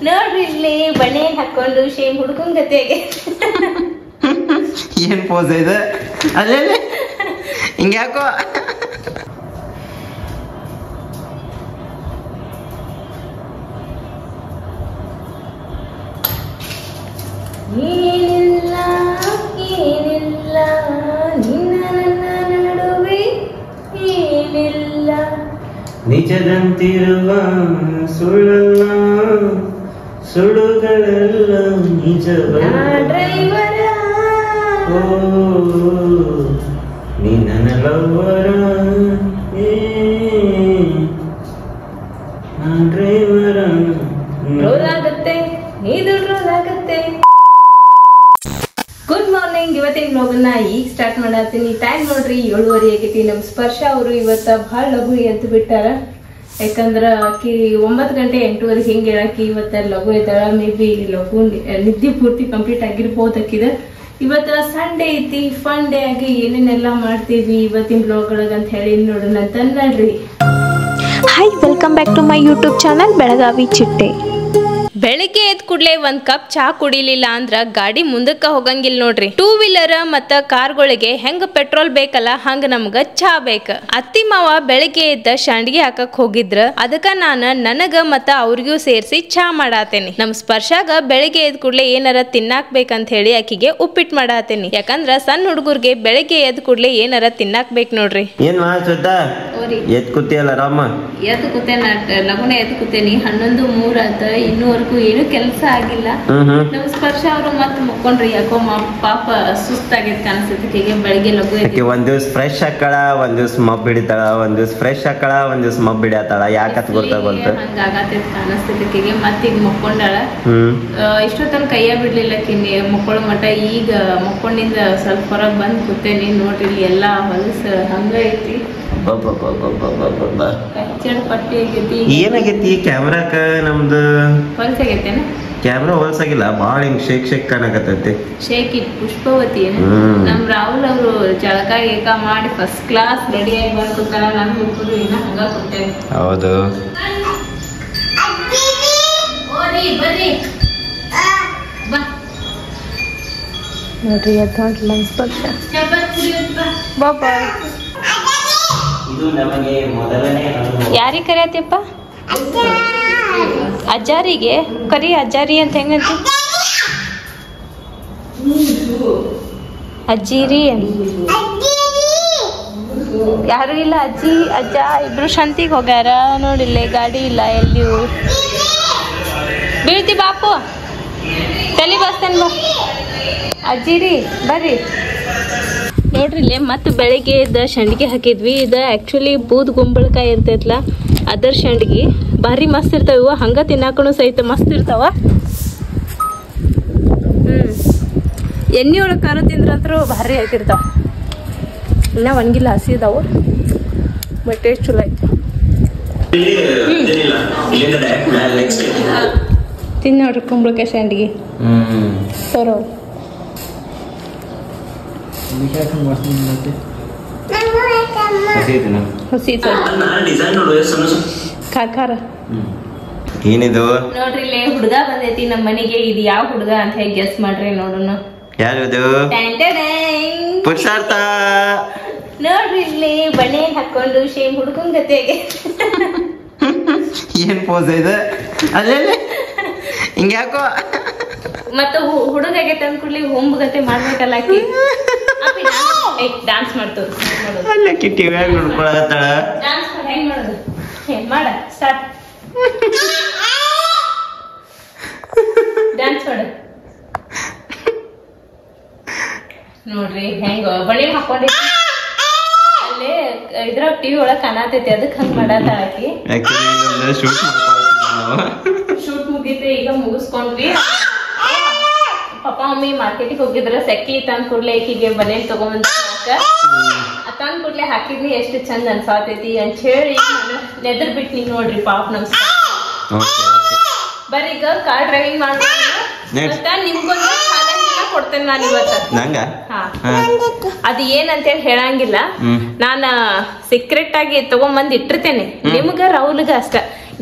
ನೋಡ್ರಿ ಇಲ್ಲಿ ಬಣ್ಣೆ ಹಾಕೊಂಡು ಶೇಮ್ ಹುಡ್ಕೊಂಡ್ ಗತೆಗೆ ಏನ್ ಪೋಸ್ ಇದೆ ಅಲ್ಲೇ ಹಿಂಗ್ಯಾಕೋ ಏನಿಲ್ಲ ಏನಿಲ್ಲ ನಿನ್ನ ನನ್ನ ನಡುವೆ ಏನಿಲ್ಲ ನಿಜದಂತಿರುವ ಸುಳ್ಳಲ್ಲ ಸುಳ್ಳುಗಳೆಲ್ಲ ನಿಜವಲ್ಲ ಡ್ರೈವರ ಓ ನೀ ನನ್ನ ಲವ್ವರ ಡ್ರೈವರ ರೋಲ್ ಆಗುತ್ತೆ ಇದು ರೋಲ್ ಆಗುತ್ತೆ. Good morning. ಇವತ್ತಿನ ಬ್ಲಾಗನ್ನ ಈಗ ಸ್ಟಾರ್ಟ್ ಮಾಡತ್ತೀನಿ. ಟೈಮ್ ನೋಡ್ರಿ 7:30 ಆಗೈತಿ. ನಮ್ ಸ್ಪರ್ಶ ಅವರು ಇವತ್ತ ಬಹಳ ಲಘು ಎದ್ದು ಬಿಟ್ಟಾರ. ಯಾಕಂದ್ರ ಆಕಿ 9 ಗಂಟೆ 8:30 ಹಿಂಗೆ ಹೇಳಾಕಿ ಇವತ್ತ ಲಘು ಇದ್ದಾಳ. ಮೇ ಬಿ ಲಘು ನಿದ್ದೆ ಪೂರ್ತಿ ಕಂಪ್ಲೀಟ್ ಆಗಿರ್ಬೋದು ಆಕಿದ. ಇವತ್ತ ಸಂಡೇ ಐತಿ, ಫನ್ ಡೇ ಆಗಿ ಏನೇನೆಲ್ಲ ಮಾಡ್ತೀವಿ ಇವತ್ತಿನ ಬ್ಲಾಗ್ ಒಳಗ ಅಂತ ಹೇಳಿ ನೋಡೋಣ ಅಂತ ನೋಡ್ರಿ. Hi, welcome back to my YouTube channel Belagavi ಚಿಟ್ಟೆ. ಬೆಳಿಗ್ಗೆ ಎದ್ ಕೂಡ್ಲೆ ಒಂದ್ ಕಪ್ ಚಾ ಕುಡಿಲಿಲ್ಲ ಅಂದ್ರ ಗಾಡಿ ಮುಂದಕ್ಕ ಹೋಗಂಗಿಲ್ಲ ನೋಡ್ರಿ. 2 ವೀಲರ್ ಮತ್ತ ಕಾರ್ಗಳಿಗೆ ಹೆಂಗ ಪೆಟ್ರೋಲ್ ಬೇಕಲ್ಲ ಹಂಗ ನಮ್ಗ ಚಾ ಬೇಕ. ಅತ್ತಿ ಮಾವ ಬೆಳಿಗ್ಗೆ ಎದ್ದ ಶಾಂಡ್ಗಿ ಹಾಕಕ್ ಹೋಗಿದ್ರ, ಅದಕ್ಕ ನಾನ ನನಗ ಮತ್ತ ಅವ್ರಿಗೂ ಸೇರ್ಸಿ ಚಾ ಮಾಡಾತೇನಿ. ನಮ್ ಸ್ಪರ್ಶಾಗ ಬೆಳಿಗ್ಗೆ ಎದ್ ಕೂಡ್ಲೆ ಏನಾರ ತಿನ್ನಾಕ್ ಬೇಕಂತ ಹೇಳಿ ಆಕಿಗೆ ಉಪ್ಪಿಟ್ಟು ಮಾಡಾತೇನಿ. ಯಾಕಂದ್ರ ಸಣ್ಣ ಹುಡುಗರ್ಗೆ ಬೆಳಿಗ್ಗೆ ಎದ್ ಕೂಡ್ಲೆ ಏನಾರ ತಿನ್ನಾಕ್ ಬೇಕ್ ನೋಡ್ರಿ. ಏನ್ ಮಾಡ್ಸದ ಎದ್ ಕೂತಿಯಲ್ಲ ರಾಮ? ಎದ್ ಕೂತೇನ, ಲಗುನ ಎದ್ ಕೂತೇನಿ. 11:03 ಆತ, ಇನ್ನೂವರೆಗೂ ಏನು ಕೆಲಸ ಆಗಿಲ್ಲ. ನಮ್ ಸ್ಪರ್ಶ ಅವರು ಮತ್ತೆ ಮುಕ್ಕೊಂಡ್ರಿ. ಯಾಕೋ ಪಾಪ ಸುಸ್ತಾಗೈತ್ ಕಾಣಿಸ್ತೈತಿ. ಬೆಳಿಗ್ಗೆ ಲಘು ಒಂದ್ ದಿವ್ಸ ಫ್ರೆಶ್ ಹಾಕಳ, ಒಂದ್ ದಿವ್ಸ ಮಬ್ ಹಿಡಿತಾಳ, ಒಂದ್ ದಿವ್ಸ ಫ್ರೆಶ್ ಹಾಕಳ, ಒಂದ್ ದಿವ್ಸ ಮಬ್ ಹಿಡಿಯತಾಳ. ಯಾಕತ್ ಗೊತ್ತಾಗೋಲ್ತ ಹಂಗಾಗತೈತಿ ಕಾಣಿಸ್ತೈತಿ. ಮತ್ತೀಗ ಮುಕ್ಕೊಂಡಾಳ. ಇಷ್ಟೊತ್ತನ ಕೈಯ ಬಿಡ್ಲಿಲ್ಲ ಕಿನ್ನಿ ಮುಕ್ಕೊಳ್ಳೋ ಮಟ. ಈಗ ಮುಕ್ಕೊಂಡಿಂದ ಸ್ವಲ್ಪ ಹೊರಗ್ ಬಂದ್ ಕೂತೇನಿ. ನೋಡ್ರಿ ಇಲ್ಲಿ ಎಲ್ಲಾ ಹೊಲಸ ಹಂಗ ಐತಿ. ಏನಾಗೈತಿ ಕ್ಯಾಮ್ರಾಕ? ನಮ್ದು ಹೊಲಸಾಗೈತೇನ? ಕ್ಯಾಮ್ರಾ ಹೊಲಸಾಗಿಲ್ಲ, ಬಾಳ ಹಿಂಗ್ ಶೇಕ್ ಶೇಕ್ ಕಾಣಕತ್ತೈತಿ. Shake it Pushpavati. ನಮ್ ರಾಹುಲ್ ಅವರು ಜಳಕ ಏಕ ಮಾಡಿ ಫಸ್ಟ್ ಕ್ಲಾಸ್ ರೆಡಿ ಆಗಿ ಬರ್ಕೊತಾರ. ನನ್ ಹುಡುಗರು ಇನ್ನ ಹಂಗ ಕೊಟ್ಟೇನೆ. ಹೌದು ಬರ್ರಿ ನೋಡ್ರಿ ಅದ್ ನೋಡ್ರಿ ನಮ್ ಸ್ಪರ್ಶ. ಬಾಬಾ ಇದು ನಮಗೆ ಮೊದಲನೇ ಅನುಭವ. ಯಾರಿಗೆ ಕರಿಯತ್ತಪ್ಪ? ಅಜ್ಜಾರಿಗೆ ಕರಿ. ಅಜ್ಜಾರಿ ಅಂತ ಹೆಂಗಂತ? ಅಜ್ಜಿರಿ. ಯಾರು ಇಲ್ಲ, ಅಜ್ಜಿ ಅಜ್ಜ ಇಬ್ರು ಶಾಂತಿಗೆ ಹೋಗ್ಯಾರ. ನೋಡಿಲ್ಲ, ಗಾಡಿ ಇಲ್ಲ ಎಲ್ಲಿಯೂ. ಬೀಳ್ತಿ ಬಾಪು, ತಲೆ ಬಸ್ತೇನೆ ಬಾ. ಅಜ್ಜಿರಿ ಬರ್ರಿ. ನೋಡ್ರಿ ಇಲ್ಲೇ ಮತ್ತೆ ಬೆಳಿಗ್ಗೆ ಇದ್ದ ಸಂಡಿಗೆ ಹಾಕಿದ್ವಿ. ಇದು ಆ್ಯಕ್ಚುಲಿ ಬೂದ್ ಗುಂಬಳಕಾಯಿ ಇರ್ತೈತ್ಲ, ಅದರ ಸಂಡಿಗೆ ಭಾರಿ ಮಸ್ತ್ ಇರ್ತಾವ. ಇವ ಹಂಗ ತಿನ್ನಾಕನು ಸಹಿತ ಮಸ್ತ್ ಇರ್ತಾವ. ಎಣ್ಣೆ ಒಳಗೆ ಖಾರ ತಿಂದ್ರಂತೂ ಭಾರಿ ಆಗಿರ್ತಾವ. ಇನ್ನ ಒಣಗಿಲ್ಲ, ಹಸಿ ಇದಾವು, ಬಟ್ ಟೇಸ್ಟ್ ಚಲೋ ಐತಿ. ತಿನ್ ನೋಡ್ರಿ ಕುಂಬಳಕಾಯಿ ಸಂಡಿಗೆ. ಸರೋ ಹಸಿ ಖಾರ. ಏನಿದು ನೋಡ್ರಿ ಇಲ್ಲಿ ಹುಡುಗ ಬಂದೈತಿ ನಮ್ಮ ಮನೆಗೆ. ಇದು ಯಾವ ಹುಡುಗ ಅಂತ ಹೇಳಿ ಗೆಸ್ ಮಾಡ್ರಿ ನೋಡೋಣ. ಯಾರು? ಪುರುಷಾರ್ಥ. ನೋಡ್ರಿ ಇಲ್ಲಿ ಬಣ್ಣೆ ಹಾಕೊಂಡು ಶೇಮ್ ಹುಡ್ಕೊಂಡ್ ಗತೆಗೆ. ಏನ್ ಪೋಸ್ ಇದೆ ಅಲ್ಲೇ ಹಿಂಗ್ಯಾಕೋ? ಮತ್ತ ಹುಡುಗ ಆಗೈತೆ ಅಂದ್ಕೂಡ್ಲಿ ಹೊಂಬ ಗತೆ ಮಾಡ್ಬೇಕಲ್ಲ ಆಕಿ. ಡಾನ್ಸ್ ಮಾಡ್ತದ ಅಲ್ಲ ಕಿಟ್ಟಿ ಹೇಗ್ ನೋಡ್ಕೊಳತ್ತಾಳ. ಡಾನ್ಸ್ ಮಾಡಿ ಹೆಂಗ್ ಮಾಡೋದು? ಮಾಡ ಸ್ಟಾರ್ಟ್. ಡ್ಯಾನ್ಸ್ ಮಾಡ. ನೋಡ್ರಿ ಹೆಂಗ ಬಳಿ ಹಾಕೊಂಡಿದ್ವಿ. ಅಲ್ಲೇ ಇದ್ರಾಗ ಟಿವಿ ಒಳಗ್ ಕಾಣತೈತಿ, ಅದಕ್ಕೆ ಹಂಗ ಮಾಡತ್ತ ಆಕಿ. ಶೂಟ್ ಮುಗಿತೆ, ಈಗ ಮುಗಿಸ್ಕೊಂಡ್ವಿ. ಪಪ್ಪ ಮಮ್ಮಿ ಮಾರ್ಕೆಟಿಗೆ ಹೋಗಿದ್ರ ಸೆಕ್ಕಿ ತಂದ್ ಕೂಡ್ಲೆ ಈಕಿಗೆ ಬನೇನ್ ತಗೊಂಡ್ ತಂದ್ ಕೂಡ್ಲೆ ಹಾಕಿದ್ನಿ. ಎಷ್ಟು ಚಂದ ಅನ್ಸಾತೈತಿ ಅಂತ ಹೇಳಿ ನೆದರ್ ಬಿಟ್ನಿ. ನೋಡ್ರಿ ಪಾಪ ನಮ್ ಬರ್ರಿ ಈಗ ಕಾರ್ ಡ್ರೈವಿಂಗ್ ಮಾಡ್ಬೇಕು. ನಿಮ್ಗೊಂದು ಚಾಲೆಂಜ್ ಕೊಡ್ತೇನೆ ನಾನು ಇವತ್ತ. ಅದು ಏನಂತ ಹೇಳಿ ಹೇಳಂಗಿಲ್ಲ, ನಾನ ಸೀಕ್ರೆಟ್ ಆಗಿ ತಗೊಂಬಂದ್ ಇಟ್ಟಿರ್ತೇನೆ. ನಿಮ್ಗ ರಾಹುಲ್ಗ ಅಷ್ಟ.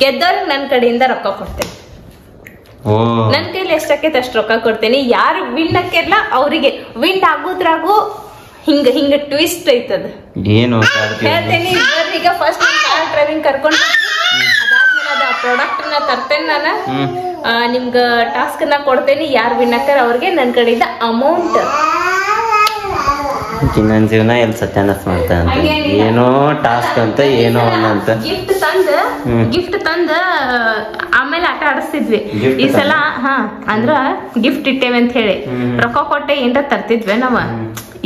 ಗೆದ್ದವ್ರಿಗೆ ನನ್ ಕಡೆಯಿಂದ ರೊಕ್ಕ ಕೊಡ್ತೇನೆ. ನನ್ ಕೈಲಿ ಎಷ್ಟಾಕೈತೆ ಅಷ್ಟು ರೊಕ್ಕ ಕೊಡ್ತೇನೆ. ಯಾರು ವಿನ್ ಆಕ್ಕಿರ್ಲ ಅವ್ರಿಗೆ ವಿನ್ ಆಗೋದ್ರಾಗು ಹಿಂಗ ಹಿಂಗ ಟ್ವಿಸ್ಟ್ ಐತದ. ಏನು ಹೇಳ್ತೇನೆ ಈಗ ಫಸ್ಟ್ ಕಾರ್ ಡ್ರೈವಿಂಗ್ ಕರ್ಕೊಂಡು ಅದಾದ್ಮೇಲೆ ಅದ ಪ್ರಾಡಕ್ಟ್ ನ ತರ್ತೇನೆ ನಾನು. ನಿಮ್ಗ ಟಾಸ್ಕ್ ನ ಕೊಡ್ತೇನೆ. ಯಾರು ವಿನ್ ಆಕ್ತಾರ ಅವ್ರಿಗೆ ನನ್ ಕಡೆಯಿಂದ ಅಮೌಂಟ್. ನನ್ ಜೀವನ ಎಲ್ಲಿ ಸತ್ಯಾನಾಶ ಮಾಡ್ತಾ ಅಂತ ಏನೋ ಟಾಸ್ಕ್ ಅಂತ ಏನೋ ಅಂತ ಗಿಫ್ಟ್ ತಂದ ಆಮೇಲೆ ಆಟ ಆಡಿಸ್ತಿದ್ವಿ. ಈ ಸಲ ಅಂದ್ರ ಗಿಫ್ಟ್ ಇಟ್ಟೇವೆ ಅಂತ ಹೇಳಿ ರೊಕ್ಕ ಕೊಟ್ಟೆ ಏನ್ರ ತರ್ತಿದ್ವಿ ನಾವ.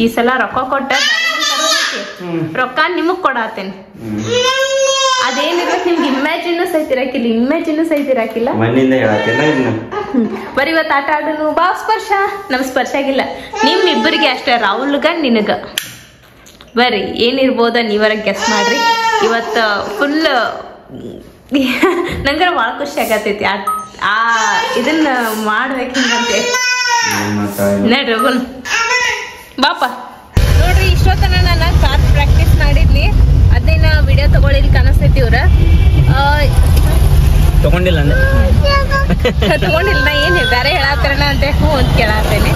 ಈ ಸಲ ರೊಕ್ಕ ಕೊಟ್ಟ ರೊಕ್ಕ ನಿಮಗ್ ಕೊಡಾತೇನೆ. ಅದೇನಿರ್ಬೇಕು ನಿಮ್ಗೆ ಇಮ್ಯಾಜಿನ್ ಸಹಿತಿರಾಕಿಲ್ಲ. ಮಣ್ಣಿಂದ ಹೇಳತ್ತೇನ ಬರೀ ಇವತ್ತು ಆಟ ಆಡೋನು ಬಾ ಸ್ಪರ್ಶ. ನಮ್ ಸ್ಪರ್ಶ ಆಗಿಲ್ಲ, ನಿಮ್ ಇಬ್ಬರಿಗೆ ಅಷ್ಟೇ. ರಾಹುಲ್ಗ ನಿನಗ ಬರ್ರಿ ಏನಿರ್ಬೋದ ನೀವರ ಗೆಸ್ ಮಾಡ್ರಿ. ಇವತ್ತ ಫುಲ್ ನಂಗರ ಭಾಳ ಖುಷಿ ಆಗತೈತಿ ಆ ಇದನ್ನ ಮಾಡ್ಬೇಕು ಹಿಂಗಂತೆ. ನಡ್ರಿ ಹೋಗೋಣ ಬಾಪ. ನೋಡ್ರಿ ಇಷ್ಟೊತ್ತನ ನಾನು ಕಾರ್ ಪ್ರಾಕ್ಟೀಸ್ ಮಾಡಿದ್ನಿ. ಅದನ್ನ ವಿಡಿಯೋ ತಗೊಳ್ಳಿ ಕಾಣಿಸ್ತೈತಿ. ಇವ್ರ ತಗೊಂಡಿಲ್ಲ ತಗೊಂಡಿಲ್ಲ. ಏನ್ ಬೇರೆ ಹೇಳತ್ತಾರಣ ಅಂತ ಅಂತ ಕೇಳತ್ತೇನೆ.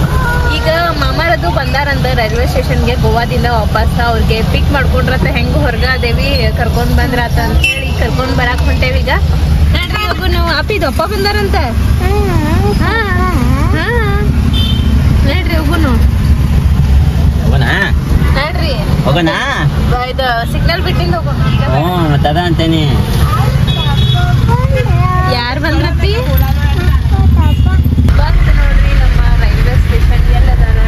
ಈಗ ಮಾಮಾರದು ಬಂದಾರಂತ ರೈಲ್ವೆ ಸ್ಟೇಷನ್ಗೆ ಗೋವಾದಿಂದ ವಾಪಸ್. ಅವ್ರಿಗೆ ಪಿಕ್ ಮಾಡ್ಕೊಂಡ್ರತ್ತ ಹೆಂಗ ಹೊರಗಾದೇವಿ ಕರ್ಕೊಂಡ್ ಬಂದ್ರತ ಅಂತ ಹೇಳಿ ಕರ್ಕೊಂಡ್ ಬರಾಕ್ ಹೊಂಟೇವಿ. ಈಗ ನೋಡ್ರಿ ಹೋಗುನು ಅಪ್ಪಿದು ಅಪ್ಪ ಬಂದಾರಂತ. ನೋಡ್ರಿ ಹೋಗುನು ನೋಡ್ರಿ ಹೋಗೋಣ. ಇದು ಸಿಗ್ನಲ್ ಬಿಟ್ಟಿಂದ ಹೋಗೋಣ. ತದ ಅಂತೇನಿ. ಯಾರು ಬಂದ್ರಪ್ಪಿ? ಬಂತು ನೋಡ್ರಿ ನಮ್ಮ ರೈಲ್ವೆ ಸ್ಟೇಷನ್. ಎಲ್ಲದಾರ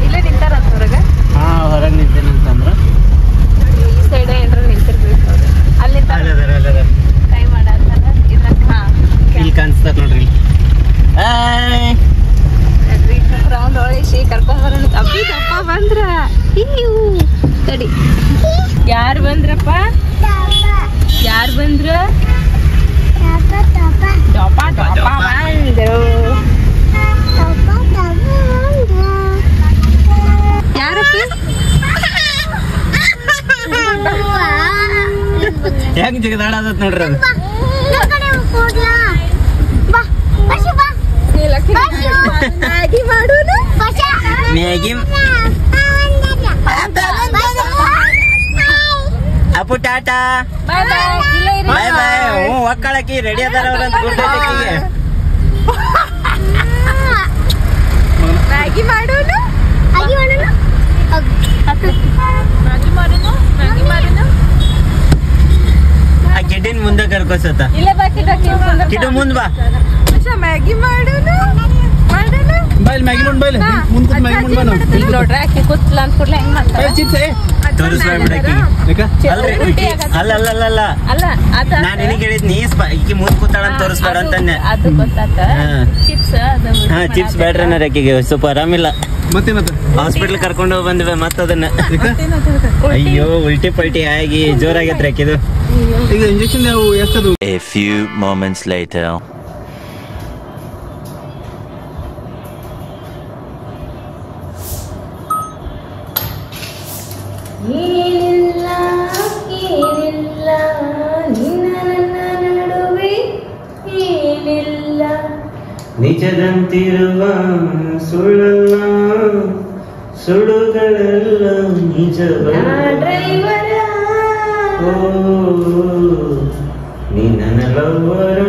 ಇಲ್ಲೇ ನಿಂತಾರಂತ ಹೊರಗ. ಹೊರಗೆ ನಿಂತೇನಂತಂದ್ರ ಈ ಸೈಡ್ ಏನ್ರ ನಿಂತಿರ್ಬೇಕು ಅವ್ರು. ಅಲ್ಲಿ ಟ್ರೈ ಮಾಡತ್ತಾರ. ಇಲ್ಲಿ ಕಾಣಿಸ್ತದ ನೋಡ್ರಿ. ನೋಡ್ರಿ ರೌಂಡ್ ಒಳಿಸಿ ಕರ್ಕೊಂಡ್ ಬರೋಣ. ಅಪ್ಪ ಬಂದ್ರ ತಡಿ. ಯಾರು ಬಂದ್ರಪ್ಪ? ಯಾರು ಬಂದ್ರು? ಯಾರಪ್ಪ? ಹೆಂಗ್ ಜಗದಾಡತ್ ನೋಡ್ರಿ ಅದು. ಮ್ಯಾಗಿ ಅಪ್ಪು ಟಾಟಾ ಬಾಯ್ ಬಾಯ್. ಒಕ್ಕಳಕಿ ರೆಡಿ ಅದಾರ ಅವ್ರಂತ ಗುರ್ತೈತಿಗೆ. ಮ್ಯಾಗಿ ಮಾಡೋನು ಆ ಕಿಡ್ಡಿನ ಮುಂದೆ ಕರ್ಕೋಸತ್ತ. ಕಿಡ್ಡು ಮುಂದ್ ಬಾ. ಮ್ಯಾಗಿ ಮಾಡೋನು ಬಾಯ್ ಮ್ಯಾಗಿ ಮುಂಡ್ ಬಾಯ್ ಮುಂದ್ ಕೂತ್ ಮ್ಯಾಗಿ ಮುಂಡ್ ಬಾ. ನೋಡ್ರಿ ಆಕಿ ಕೂತ್ಲ ಅಂತ ಕೂಡ್ಲೆ ಹೆಂಗ್ ಮಾಡ್ತಾರ. ತೋರಿಸ್ಬಿಡಕಿ. ಅಲ್ರಿ ಅಲ್ಲ ನಾನ್ ನಿನಗೆ ಹೇಳಿದ್ನಿ ಈಕಿ ಮುಂದ್ ಕೂತಾಳ ಅಂತ ತೋರಿಸ್ಬೇಡ ಅಂತಂದೆ. ಅದು ಗೊತ್ತಾತ. ಚಿಪ್ಸ್ ಬೇಡ್ರಿ ಅನ್ನೋರು ಆಕಿಗೆ ಸ್ವಲ್ಪ ಆರಾಮಿಲ್ಲ. ಮತ್ತೇನತ್ತ ಹಾಸ್ಪಿಟಲ್ ಕರ್ಕೊಂಡು ಹೋಗಿ ಬಂದ್ವಿ. ಮತ್ತದನ್ನ ಅಯ್ಯೋ ಉಲ್ಟಿ ಪಲ್ಟಿ ಆಗಿ ಜೋರಾಗೈತ್ರಿ ಆಕಿದು. ಈಗ ಇಂಜೆಕ್ಷನ್ ಯಾವ ಎಷ್ಟದು? A few moments later. ಏನಿಲ್ಲ ನಿನ್ನ ನನ್ನ ನಡುವೆ ಏನಿಲ್ಲ. ನಿಜದಂತಿರುವ ಸುಳ್ಳಲ್ಲ ಸುಡುಗಳೆಲ್ಲ ನಿಜವಲ್ಲ. ಡ್ರೈವರ ನೀ ನನ್ನ ಲವ್ವರ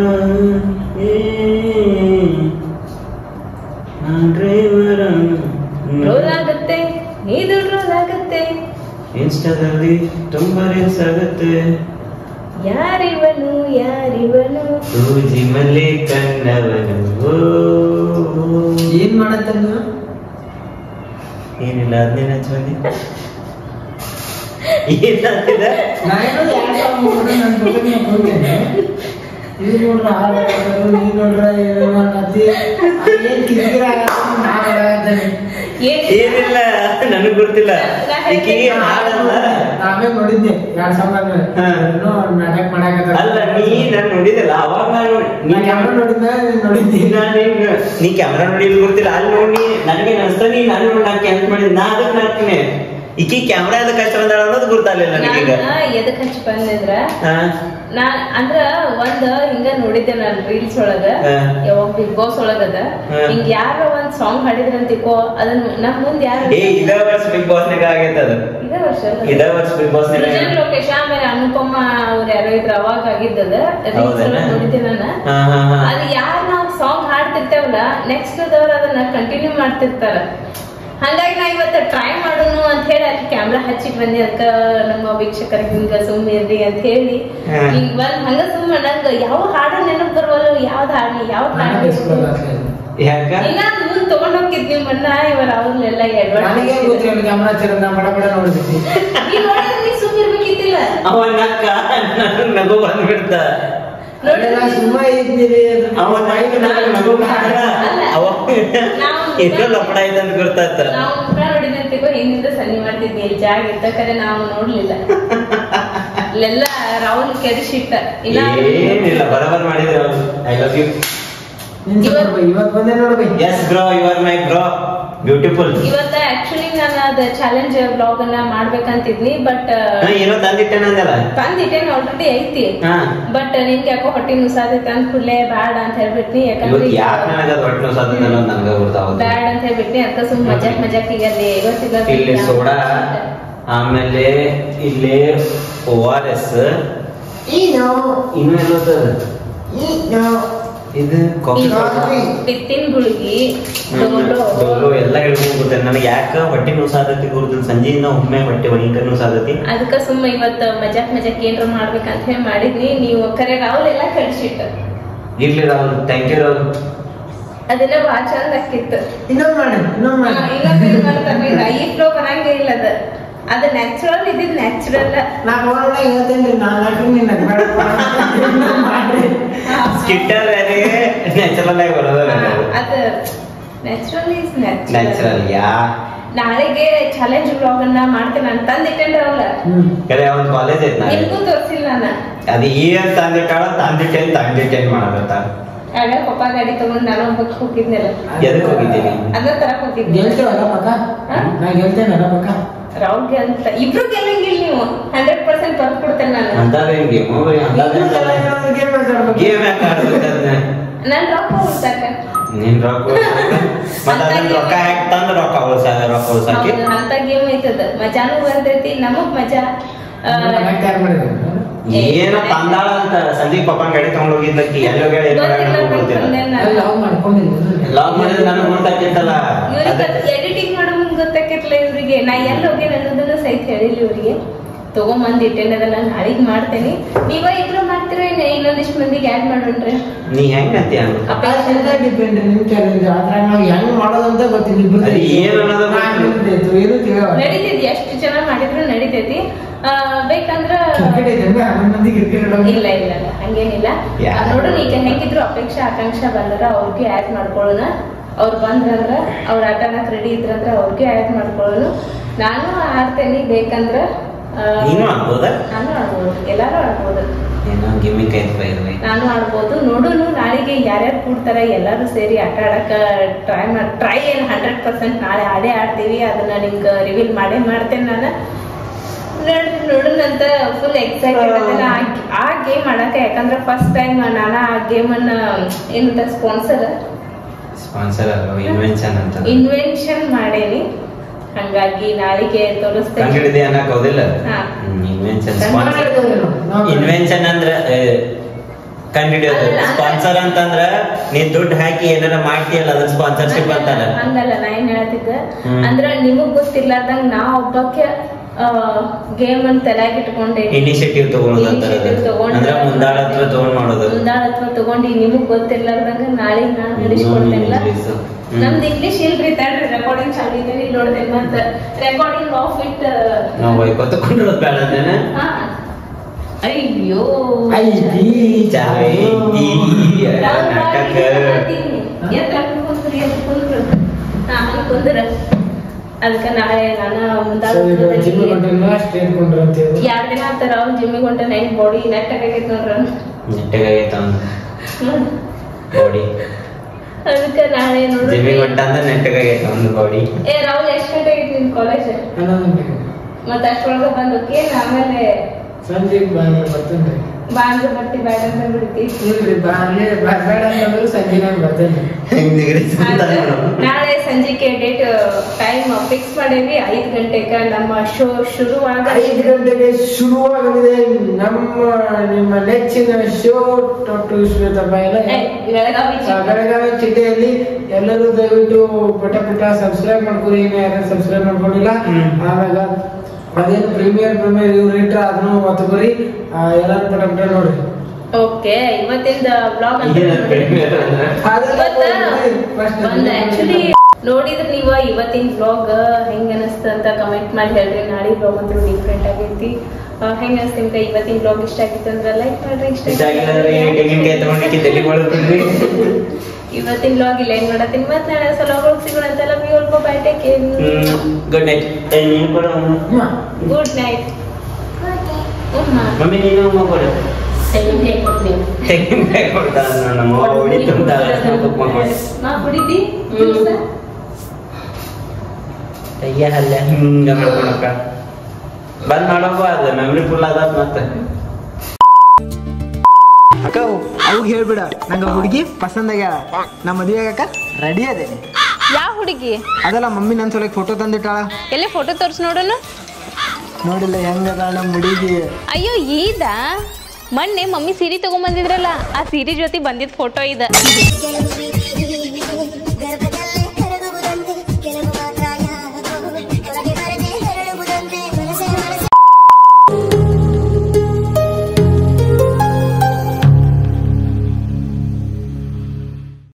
ಡ್ರೈವರ. ರೋಲ್ ಆಗುತ್ತೆ ಇದು ರೋಲ್ ಆಗುತ್ತೆ. ಇನ್ಸ್ಟಾದಲ್ಲಿ ತುಂಬಾ ರೀಲ್ಸ್ ಆಗುತ್ತೆ. ಯಾರಿವನು ಸೂಜಿ ಮಲ್ಲಿ ಕಣ್ಣವನು. ಏನ್ ಮಾಡತ್ತ ಏನಿಲ್ಲ ಹದಿನೈದು ಹಚ್ಚಿ ಏನಾಗ್ತಿದೆ. ಏನಿಲ್ಲ ನನಗ್ ಗೊತ್ತಿಲ್ಲ. ನಾವೇ ನೋಡಿದ್ದೆ 2 ಸಾವಿರ ನಾಟಕ ಮಾಡಾಕ. ಅಲ್ಲ ನೀ ನಾನು ನೋಡಿದಲ್ಲ ಅವಾಗ ನೀ ಕ್ಯಾಮ್ರಾ ನೋಡಿದ್ದೆ. ನೀ ಕ್ಯಾಮ್ರಾ ನೋಡಿದ್ ಗೊತ್ತಿಲ್ಲ. ಅಲ್ಲಿ ನೋಡಿ ನನಗೆ ಅನ್ಸ್ತ ನೀ ನಾನು ನೋಡಿ ನಾಕಿ ಅಂತ ಮಾಡಿದ್. ನಾ ಅದಕ್ಕೆ ನಾಕ್ತೀನಿ. ಈಕಿ ಕ್ಯಾಮ್ರಾ ಅದಕ್ಕೆ ಹಚ್ಚ ಬಂದಾಳ ಅನ್ನೋದು ಗೊತ್ತಾಗಲಿಲ್ಲ ನನಗೀಗ. ಎದಕ್ ಹಚ್ಚಿ ಬಂದಿದ್ರ ನಾ ಅಂದ್ರ ಒಂದ್ ಹಿಂಗ ನೋಡಿದ್ದೆ ನಾನ್ ರೀಲ್ಸ್ ಒಳಗ ಯಾವಾಗ ಬಿಗ್ ಬಾಸ್ ಒಳಗದ ಹಿಂಗ ಯಾರ ಒಂದ್ ಸಾಂಗ್ ಹಾಡಿದ್ರಂತಿಕೋ ಅದನ್ನ ನಮ್ ಮುಂದ್ ಯಾರು ಇದೇ ವರ್ಷ ಬಿಗ್ ಬಾಸ್ ನಾಗ ಆಗೈತೆ ಅದು. ಇದೇ ವರ್ಷ ಬಿಗ್ ಬಾಸ್ ನಾಗ ಲೋಕೇಶ್ ಆಮೇಲೆ ಅನುಪಮ ಅವ್ರ ಯಾರೋ ಇದ್ರ ಅವಾಗ ಆಗಿದ್ದದ ರೀಲ್ಸ್ ಒಳಗ ನೋಡಿದ್ದೆ ನಾನು. ಅದು ಯಾರು ನಾವ್ ಸಾಂಗ್ ಹಾಡ್ತಿರ್ತೇವಲ್ಲ ನೆಕ್ಸ್ಟ್ ದವ್ರು ಅದನ್ನ ಕಂಟಿನ್ಯೂ ಮಾಡ್ತಿರ್ತಾರ. ಹಂಗಾಗಿ ನಾ ಇವತ್ತು ಟ್ರೈ ಮಾಡೋಣ ಅಂತ ಹೇಳಿ ಅಲ್ಲಿ ಕ್ಯಾಮ್ರಾ ಹಚ್ಚಿಟ್ ಬಂದಿ. ಅದಕ್ಕ ನಮ್ಮ ವೀಕ್ಷಕರಿಗೆ ಹಿಂಗ ಸುಮ್ಮನೆ ಇರ್ರಿ ಅಂತ ಹೇಳಿ ಹಿಂಗ ಬಂದ್ ಹಂಗ ಸುಮ್ಮ ನಂಗ ಯಾವ ಹಾಡು ನೆನಪು ಬರುವಲ್ಲ, ಯಾವ್ದು ಹಾಡ್ಲಿ ಯಾವ್ದು ಹಾಡ್ಬೇಕು ಇನ್ನ ಮುಂದ್ ತಗೊಂಡ್ ಹೋಗಿದ್ ನಿಮ್ಮನ್ನ ಇವ್ರ ಅವ್ರನ್ನೆಲ್ಲ ನೀ ಸುಮ್ಮ ಇರ್ಬೇಕಿತ್ತಿಲ್ಲ. ನಗು ಬಂದ್ಬಿಡ್ತ ಲಪಡ ಐತೆ ಅಂತ ಗೊತ್ತಾಯ್ತ. ನಾವು ಮುಖ ನೋಡಿದಂತಿಗೋ ಹಿಂದಿಂದ ಸನ್ನಿ ಮಾಡ್ತಿದ್ವಿ ಜಾಗ ಇರ್ತಕ್ಕರೆ ನಾವು ನೋಡ್ಲಿಲ್ಲ. ಇಲ್ಲೆಲ್ಲ ರಾಹುಲ್ ಕೆಡಿಸಿಟ್ಟ. ಏನಿಲ್ಲ ಬರಬರ್ ಮಾಡಿದ್ರೆ ಐ ಲವ್ ಯು. ಇವತ್ತು ಬಂದೆ ನೋಡ್ಬೇಕು. Yes bro you are my bro beautiful. ಇವತ್ತ ಆಕ್ಚುಲಿ ನಾನು ಅದ ಚಾಲೆಂಜ್ ಬ್ಲಾಗ್ ಅನ್ನ ಮಾಡ್ಬೇಕಂತಿದ್ನಿ. ಬಟ್ ಏನೋ ತಂದಿಟ್ಟೇನಂದಲ್ಲ ತಂದಿಟ್ಟೇನ್ ಆಲ್ರೆಡಿ ಐತಿ. ಬಟ್ ನಿನ್ಗೆ ಯಾಕೋ ಹೊಟ್ಟೆ ನುಸಾದೈತೆ ಅಂದ ಕೂಡಲೇ ಬ್ಯಾಡ ಅಂತ ಹೇಳ್ಬಿಟ್ನಿ. ಯಾಕಂದ್ರೆ ಬ್ಯಾಡ್ ಅಂತ ಹೇಳ್ಬಿಟ್ನಿ. ಅದಕ್ಕ ಸುಮ್ ಮಜಾಕಿಗೆ ಅಲ್ಲಿ ಇಲ್ಲಿ ಸೋಡಾ, ಆಮೇಲೆ ಇಲ್ಲಿ ORS, ಇನ್ನು ಇದು ಪಿತ್ತಿನ ಗುಳಿಗಿ ಎಲ್ಲ ಹೇಳ್ಕೊಂಡ್ಬಿಡ್ತೇನೆ. ನನಗೆ ಯಾಕ ಹೊಟ್ಟೆ ನುಸಾದತಿ ಗುರುತ ಸಂಜೆಯಿಂದ ಒಮ್ಮೆ ಹೊಟ್ಟೆ ಭಯಂಕರ ನುಸಾದತಿ. ಅದಕ್ಕ ಸುಮ್ಮ ಇವತ್ತ ಮಜಾಕ್ ಏನ್ರ ಮಾಡ್ಬೇಕಂತ ಹೇಳಿ ಮಾಡಿದ್ನಿ. ನೀವು ಕರೆ ರಾಹುಲ್ ಎಲ್ಲ ಕಳ್ಸಿಟ್ಟ. ಇರ್ಲಿ ರಾಹುಲ್, ಥ್ಯಾಂಕ್ ಯು ರಾಹುಲ್. ಅದೆಲ್ಲ ಬಾಳ ಚಂದ ಆಕಿತ್ತು. ಇನ್ನೊಂದ್ ಮಾಡಿ ಈ ಫ್ಲೋ ಬರಂಗೇ ಇಲ್ಲ ಅದು ನ್ಯಾಚುರಲ್. ಇದಿದ್ ನ್ಯಾಚುರಲ್. ನಾಳೆಗೆ ಚಾಲೆಂಜ್ ಬ್ಲಾಗ್ ಅನ್ನ ಮಾಡ್ತೇನೆ ನಾನು ತಂದಿಟ್ಟೇನ್ರಲ್ಲ. ಕಾಲೇಜ್ ಐತ್ ನಿಮ್ಗೂ ತೋರ್ಸಿಲ್ಲ ನಾನು. ಅದು ಏನ್ ತಂದಿಟ್ಟೇನ್ ಮಾಡತ್ತ. ಆಗ ಪಪ್ಪ ಗಾಡಿ ತಗೊಂಡ್ ನಾನು ಒಬ್ಬಕ್ಕೆ ಹೋಗಿದ್ನಲ್ಲ. ಎದಕ್ ಹೋಗಿದ್ದೀನಿ? ಅದ ತರಕ್ ಹೋಗಿದ್ದೆ. ರಾಹುಲ್ಗೆ ಅಂತ ಇಬ್ರು ಗೆಲ್ಲಂಗಿಲ್ಲ ನೀವು. 100% ಬರ್ಕೊಡ್ತೇನೆ ನಾನು. ನನ್ ರೊಕ್ಕ ಉಳ್ಸಾಕ ಅಂತ ಗೇಮ್ ಐತದ. ಮಜಾನು ಬರ್ತೈತಿ ನಮಗ್ ಮಜಾ. ಏನೋ ತಂದಾಳ ಅಂತ ಸಂದೀಪ್ ಪಪ್ಪನ್ ಗಾಡಿ ತಗೊಂಡ್ ಹೋಗಿದ್ದಕ್ಕೆ ಲಾಗ್ ಮಾಡಿದ್ರೆ ನನಗೆ ಗೊತ್ತಾಗಿತ್ತಲ್ಲ. ಎಡಿಟಿಂಗ್ ಮಾಡೋ ಗೊತ್ತಾಕಿರ್ಲಿಲ್ಲ ಇವ್ರಿಗೆ. ನಾ ಎಲ್ಲಿ ಹೋಗಿ ಅನ್ನೋದನ್ನ ಸಹಿತ ಹೇಳಿಲ್ಲ ಇವ್ರಿಗೆ. ತಗೊಂಬಂದ್ ಇಟ್ಟೇನದಲ್ಲ ನಾಳಿಗ್ ಮಾಡ್ತೇನೆ. ನೀವ ಇಬ್ರು ಮಾಡ್ತೀರ ಇನ್ನೊಂದಿಷ್ಟು ಮಂದಿಗೆ ಆಡ್ ಮಾಡೋಣ್ರಿ. ನೀ ಹೆಂಗ್ ಅಂತೀಯ? ಡಿಪೆಂಡ್ ನಿಮ್ ಚಾಲೆಂಜ್. ಆದ್ರೆ ನಾವು ಹೆಂಗ್ ಮಾಡೋದಂತ ಗೊತ್ತಿಲ್ಲ. ನಡೀತೈತಿ, ಎಷ್ಟು ಜನ ಮಾಡಿದ್ರು ನಡೀತೈತಿ. ಬೇಕಂದ್ರ ಇಲ್ಲ ಇಲ್ಲ ಹಂಗೇನಿಲ್ಲ. ನೋಡೋಣ ಈಗ ಹೆಂಗಿದ್ರು ಅಪೇಕ್ಷೆ ಆಕಾಂಕ್ಷ ಬಂದ್ರ ಅವ್ರಿಗೆ ಆಡ್ ಮಾಡ್ಕೊಳ್ಳೋಣ. ಅವ್ರು ಬಂದ್ರಂದ್ರ ಅವ್ರ ಆಟ ಆಡಕ್ ರೆಡಿ ಇದ್ರಂದ್ರ ಅವ್ರಿಗೆ ಆಡ್ ಮಾಡ್ಕೊಳ್ಳೋಣ. ನಾನು ಆಡ್ತೇನೆ. ಬೇಕಂದ್ರ ನಾನು ಆಡ್ಬೋದು, ಎಲ್ಲಾರು ಆಡ್ಬೋದು. ನಾನು ಆಡ್ಬೋದು. ನೋಡೋಣ ನಾಳೆಗೆ ಯಾರ್ಯಾರು ಕೂಡ್ತಾರ ಎಲ್ಲಾರು ಸೇರಿ ಆಟ ಆಡಕ ಟ್ರೈ ಏನ್ 100% ನಾಳೆ ಆಡೇ ಆಡ್ತೀವಿ. ಅದನ್ನ ನಿಮ್ಗೆ ರಿವೀಲ್ ಮಾಡೇ ಮಾಡ್ತೇನೆ ನಾನು. ನೋಡೋಣಂತ ಫುಲ್ ಎಕ್ಸೈಟೆಡ್ ಅದನ್ನ ಆ ಗೇಮ್ ಆಡಕ. ಯಾಕಂದ್ರೆ ಫಸ್ಟ್ ಟೈಮ್ ನಾನು ಆ ಗೇಮ್ ಅನ್ನ ಏನಂತ ಸ್ಪಾನ್ಸರ್ ಇನ್ವೆನ್ಷನ್ ಮಾಡೇನಿ. ಹಂಗಾಗಿ ನಾಳೆಗೆ ತೋರಿಸ್ತೇನೆ. ಇನ್ವೆನ್ಷನ್ ಅಂದ್ರ ಕಂಡಿಡಿಯೋದು. ಸ್ಪಾನ್ಸರ್ ಅಂತಂದ್ರ ನೀ ದುಡ್ಡು ಹಾಕಿ ಏನಾರ ಮಾಡ್ತೀಯಲ್ಲ ಅದ್ರ ಸ್ಪಾನ್ಸರ್ಶಿಪ್ ಅಂತಾರ. ಹಂಗಲ್ಲ ನಾ ಏನ್ ಹೇಳ್ತಿದ್ದೆ ಅಂದ್ರ ನಿಮಗ್ ಗೊತ್ತಿರ್ಲಾರ್ದಂಗ ನಾ ಒಬ್ಬಕ್ಕೆ ಗೇಮ್ ಅನ್ನ ತಲೆಯಾಗಿಟ್ಕೊಂಡೆ ಇನಿಷಿಯೇಟಿವ್ ಮುಂದಾಳತ್ವ ತಗೊಂಡು ನಿಮಗ್ ಗೊತ್ತಿರ್ಲಾರ್ದಂಗ ನಾಳೆ ನಾನ್ ನಡೆಸ್ಕೊಡ್ತೇನಲ್ಲ. ನಮ್ದು ಇಂಗ್ಲಿಷ್ ಇಲ್ರಿ ತಡ್ರಿ. ರೆಕಾರ್ಡಿಂಗ್ ಚಾಲು ಇದೆ ನೋಡ್ತೇನೆ. ಮತ್ತ ರೆಕಾರ್ಡಿಂಗ್ ಆಫ್ ಇಟ್ ಅಯ್ಯೋ ಕುಂದ್ರ. ಅದಕ್ಕ ನಾಳೆ ನಾನು ಮುಂದಾಳ 2 ದಿನ ಆತಾರ ಅವ್ನು ಜಿಮ್ಮಿಗೆ ಹೊಂಟ. ನೈನ್ ಬಾಡಿ ನೆಟ್ಟಾಗೈತ್ ನೋಡ್ರ. ಅದಕ್ಕ ನಾಳೆ ನೋಡಿ ರಾಹುಲ್ ಎಷ್ಟ್ ಗಂಟೆ ಆಗೈತಿ ನಿನ್ ಕಾಲೇಜ್? ಮತ್ತ ಅಷ್ಟೊಳಗ ಬಂದಕ್ಕೆ ಆಮೇಲೆ ಬಾಂದ್ರ ಬಟ್ಟೆ ಬೇಡ ಅಂತ ಬಿಡ್ತಿ. ಇಲ್ರಿ ಬೇಡ ಅಂತಂದ್ರೆ ಸಂಜೆನೇ ಬರ್ತೇನೆ. ನಾಳೆ ಸಂಜೆಗೆ ಡೇಟ್ ಟೈಮ್ ಫಿಕ್ಸ್ ಮಾಡೇವಿ 5 ಗಂಟೆಗೆ ನಮ್ಮ ಶೋ ಶುರುವಾಗ 5 ಗಂಟೆಗೆ ಶುರುವಾಗಲಿದೆ ನಿಮ್ಮ ನೆಚ್ಚಿನ ಶೋ ಟೊಟ್ಟು ಬೆಳಗಾವಿ ಚಿಟ್ಟೆಯಲ್ಲಿ. ಎಲ್ಲರೂ ದಯವಿಟ್ಟು ಪಟ ಸಬ್ಸ್ಕ್ರೈಬ್ ಮಾಡ್ಕೊರಿ. ಯಾರು ಸಬ್ಸ್ಕ್ರೈಬ್ ಮಾಡ್ಕೊಂಡಿಲ್ಲ ಆಮೇಲೆ ಅದೇನು ಪ್ರೀಮಿಯರ್ ಇವ್ರು ಇಟ್ರ ಅದನ್ನು ಒತ್ತುಕೊರಿ. ಎಲ್ಲರೂ ಪಟ ನೋಡ್ರಿ. ಓಕೆ, ಇವತ್ತಿಂದ ಬ್ಲಾಗ್ ಆಕ್ಚುಲಿ ನೋಡಿದ್ರೆ ನೀವು ಇವತ್ತಿನ ಬ್ಲಾಗ್ ಹೆಂಗ ಅನಿಸ್ತ ಅಂತ ಕಮೆಂಟ್ ಮಾಡಿ ಹೇಳ್ರಿ. ನಾಳೆ ಬ್ಲಾಗ್ ಅಂತೂ ಡಿಫ್ರೆಂಟ್ ಆಗೈತಿ. ಹೆಂಗ ಅನಿಸ್ತ ನಿಮ್ಗೆ ಇವತ್ತಿನ ಬ್ಲಾಗ್ ಇಷ್ಟ ಆಗಿತ್ತು ಅಂದ್ರೆ ಲೈಕ್ ಮಾಡ್ರಿ. ಇವತ್ತಿನ ಬ್ಲಾಗ್ ಇಲ್ಲ ಏನ್ ಮಾಡತ್ತೀನಿ. ಮತ್ತೆ ನಾಳೆ ಸಲ ಸಿಗೋಣ ಅಂತ. Love you all, bye, take care, good night. Good night. Mummy ನೀನು ಉಮ್ಮ ಕೊಡು. ಬಂದ್ ಮಾಡೋಕು ಅದ ಮೆಮರಿ ಫುಲ್ ಅದ. ಮತ್ತೆ ಅಕ್ಕ ಅವಾಗ ಹೇಳ್ಬಿಡ ನಂಗ ಹುಡುಗಿ ಪಸಂದ್ ಆಗ್ಯಾಳ. ನಾ ಮದ್ವೆ ಆಗಕ್ಕ ರೆಡಿ ಅದೇನಿ. ಯಾವ ಹುಡುಗಿ? ಅದಲ್ಲ ಮಮ್ಮಿ ನನ್ ಸಲಕ್ ಫೋಟೋ ತಂದಿಟ್ಟಾಳ. ಎಲ್ಲಿ ಫೋಟೋ ತೋರ್ಸ್ ನೋಡೋಣ. ನೋಡಿಲ್ಲ ಹೆಂಗದ ನಮ್ಮ ಹುಡುಗಿ. ಅಯ್ಯೋ ಈದ ಮೊನ್ನೆ ಮಮ್ಮಿ ಸೀರೆ ತಗೊಂಬಂದಿದ್ರಲ್ಲ, ಆ ಸೀರೆ ಜೊತೆ ಬಂದಿದ್ ಫೋಟೋ ಇದ.